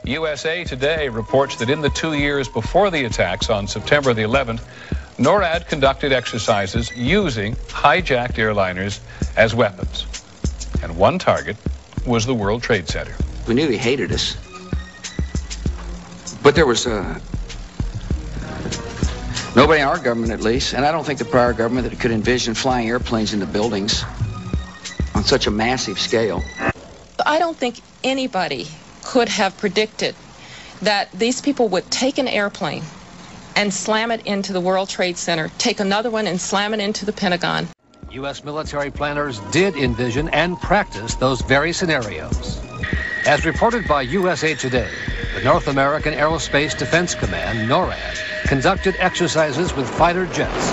USA Today reports that in the 2 years before the attacks on September the 11th, NORAD conducted exercises using hijacked airliners as weapons. And one target was the World Trade Center. We knew he hated us. But there was nobody in our government, at least, and I don't think the prior government, that could envision flying airplanes into buildings on such a massive scale. I don't think anybody could have predicted that these people would take an airplane and slam it into the World Trade Center, take another one and slam it into the Pentagon. U.S. military planners did envision and practice those very scenarios. As reported by USA Today, the North American Aerospace Defense Command, NORAD, conducted exercises with fighter jets,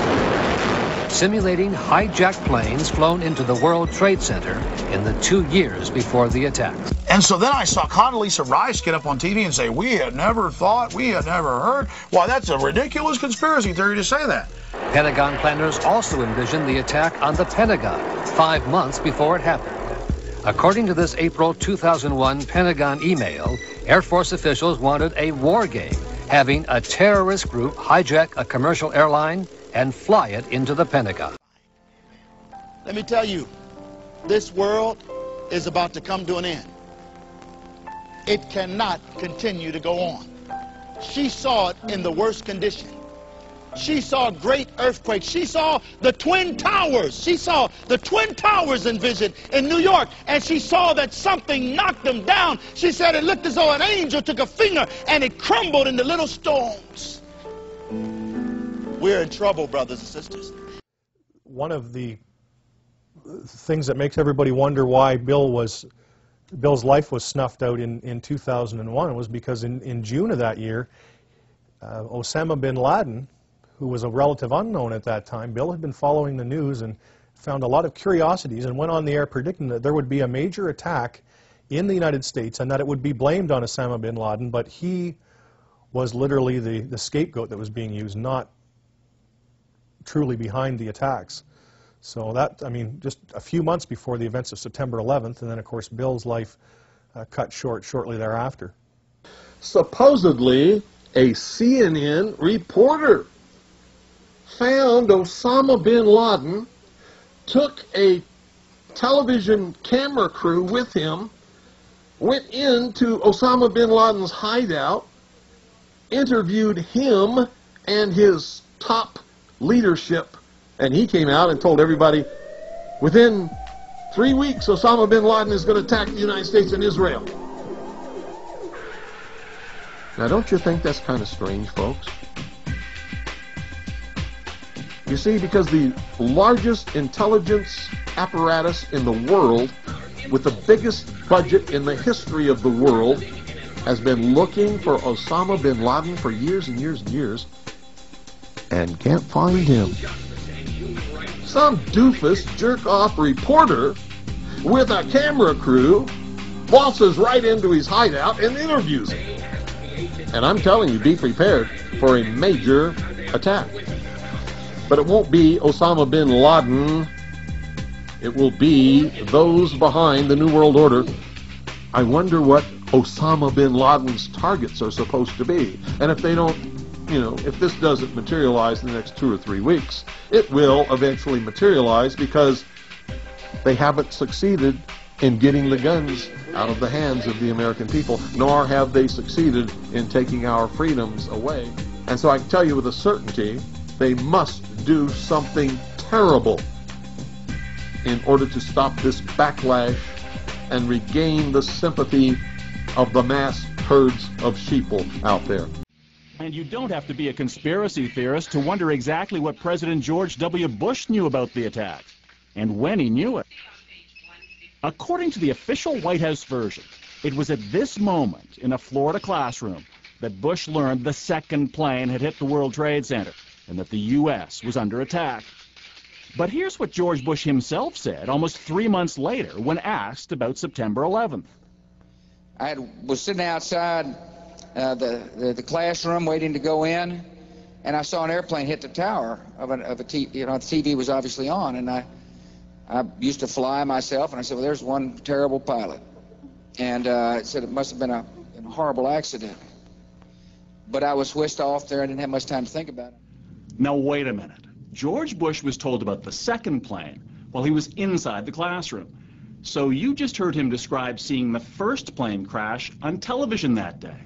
simulating hijacked planes flown into the World Trade Center in the 2 years before the attacks. And so then I saw Condoleezza Rice get up on TV and say, we had never thought, we had never heard. Why, that's a ridiculous conspiracy theory to say that. Pentagon planners also envisioned the attack on the Pentagon 5 months before it happened. According to this April 2001 Pentagon email, Air Force officials wanted a war game, having a terrorist group hijack a commercial airline and fly it into the Pentagon. Let me tell you, this world is about to come to an end. It cannot continue to go on. She saw it in the worst condition. She saw a great earthquake. She saw the Twin Towers. She saw the Twin Towers envisioned in New York, and she saw that something knocked them down. She said it looked as though an angel took a finger and it crumbled into little stones. We're in trouble, brothers and sisters. One of the things that makes everybody wonder why Bill's life was snuffed out in 2001 was because in June of that year, Osama bin Laden, who was a relative unknown at that time, Bill had been following the news and found a lot of curiosities and went on the air predicting that there would be a major attack in the United States and that it would be blamed on Osama bin Laden, but he was literally the scapegoat that was being used, not truly behind the attacks. So that, I mean, just a few months before the events of September 11th, and then of course Bill's life cut short shortly thereafter. Supposedly, a CNN reporter found Osama bin Laden, took a television camera crew with him, went into Osama bin Laden's hideout, interviewed him and his top leadership, and he came out and told everybody, within 3 weeks, Osama bin Laden is going to attack the United States and Israel. Now, don't you think that's kind of strange, folks? You see, because the largest intelligence apparatus in the world, with the biggest budget in the history of the world, has been looking for Osama bin Laden for years and years and years, and can't find him. Some doofus jerk-off reporter with a camera crew waltzes right into his hideout and interviews him. And I'm telling you, be prepared for a major attack. But it won't be Osama bin Laden. It will be those behind the New World Order. I wonder what Osama bin Laden's targets are supposed to be. And if they don't, you know, if this doesn't materialize in the next 2 or 3 weeks, it will eventually materialize because they haven't succeeded in getting the guns out of the hands of the American people, nor have they succeeded in taking our freedoms away. And so I can tell you with a certainty, they must do something terrible in order to stop this backlash and regain the sympathy of the mass herds of sheeple out there. And you don't have to be a conspiracy theorist to wonder exactly what President George W. Bush knew about the attack, and when he knew it. According to the official White House version, it was at this moment in a Florida classroom that Bush learned the second plane had hit the World Trade Center and that the U.S. was under attack. But here's what George Bush himself said almost 3 months later when asked about September 11th. I was sitting outside the classroom waiting to go in, and I saw an airplane hit the tower of a TV. You know, the TV was obviously on, and I used to fly myself, and I said, well, there's one terrible pilot. And it said it must have been a horrible accident. But I was whisked off there. I didn't have much time to think about it. Now, wait a minute. George Bush was told about the second plane while he was inside the classroom. So you just heard him describe seeing the first plane crash on television that day.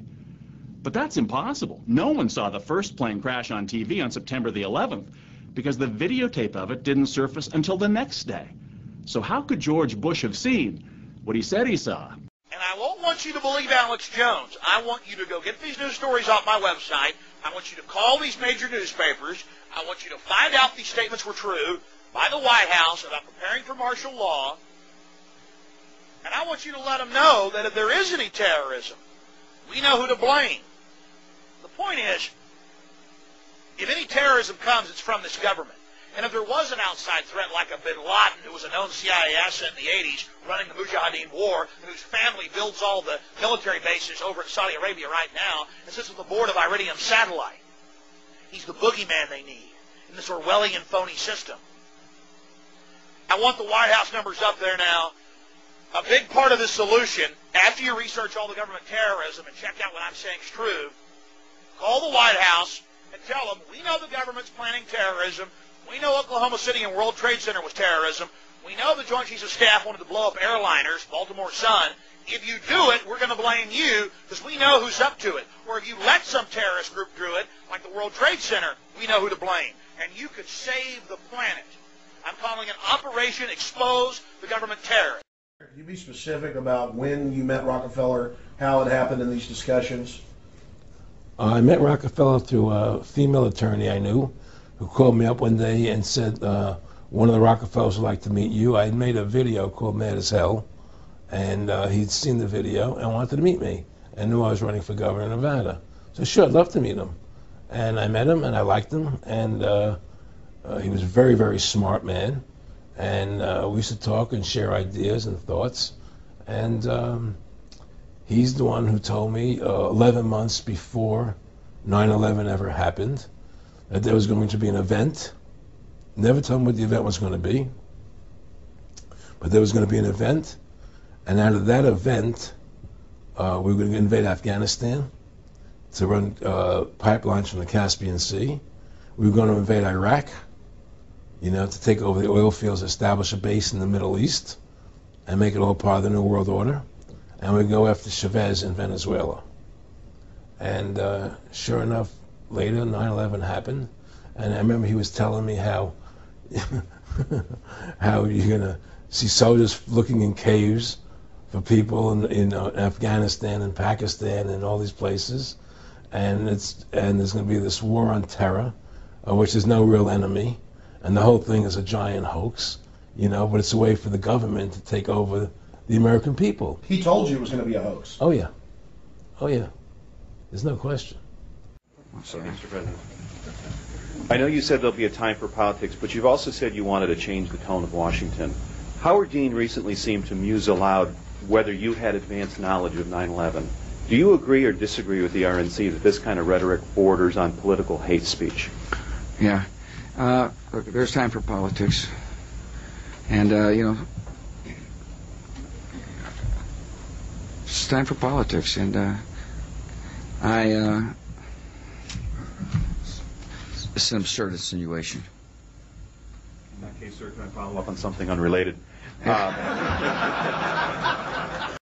But that's impossible. No one saw the first plane crash on TV on September the 11th because the videotape of it didn't surface until the next day. So how could George Bush have seen what he said he saw? And I won't want you to believe Alex Jones. I want you to go get these news stories off my website. I want you to call these major newspapers. I want you to find out these statements were true by the White House about preparing for martial law. And I want you to let them know that if there is any terrorism, we know who to blame. The point is, if any terrorism comes, it's from this government. And if there was an outside threat like a bin Laden, who was a known CIA asset in the 80s, running the Mujahideen war, and whose family builds all the military bases over in Saudi Arabia right now, and sits on the board of Iridium Satellite. He's the boogeyman they need in this Orwellian phony system. I want the White House numbers up there now. A big part of the solution, after you research all the government terrorism and check out what I'm saying is true, call the White House and tell them, we know the government's planning terrorism. We know Oklahoma City and World Trade Center was terrorism. We know the Joint Chiefs of Staff wanted to blow up airliners, Baltimore Sun. If you do it, we're going to blame you because we know who's up to it. Or if you let some terrorist group do it, like the World Trade Center, we know who to blame. And you could save the planet. I'm calling it Operation Expose the Government Terror. Can you be specific about when you met Rockefeller, how it happened in these discussions? I met Rockefeller through a female attorney I knew who called me up one day and said, one of the Rockefellers would like to meet you. I had made a video called Mad as Hell, and he'd seen the video and wanted to meet me and knew I was running for governor of Nevada. So sure, I'd love to meet him. And I met him, and I liked him, and he was a very, very smart man. And we used to talk and share ideas and thoughts. And he's the one who told me 11 months before 9/11 ever happened that there was going to be an event. Never told me what the event was going to be, but there was going to be an event. And out of that event, we were going to invade Afghanistan to run pipelines from the Caspian Sea. We were going to invade Iraq, you know, to take over the oil fields, establish a base in the Middle East, and make it all part of the New World Order. And we'd go after Chavez in Venezuela. And sure enough, later 9/11 happened. And I remember he was telling me how how you're going to see soldiers looking in caves for people in Afghanistan and Pakistan and all these places. And there's going to be this war on terror, which is no real enemy. And the whole thing is a giant hoax, you know, but it's a way for the government to take over the American people. He told you it was going to be a hoax. Oh, yeah. Oh, yeah. There's no question. Sorry, Mr. President. I know you said there'll be a time for politics, but you've also said you wanted to change the tone of Washington. Howard Dean recently seemed to muse aloud whether you had advanced knowledge of 9/11. Do you agree or disagree with the RNC that this kind of rhetoric borders on political hate speech? Yeah. Look, there's time for politics. And, you know, it's time for politics. And it's an absurd insinuation. In that case, sir, can I follow up on something unrelated?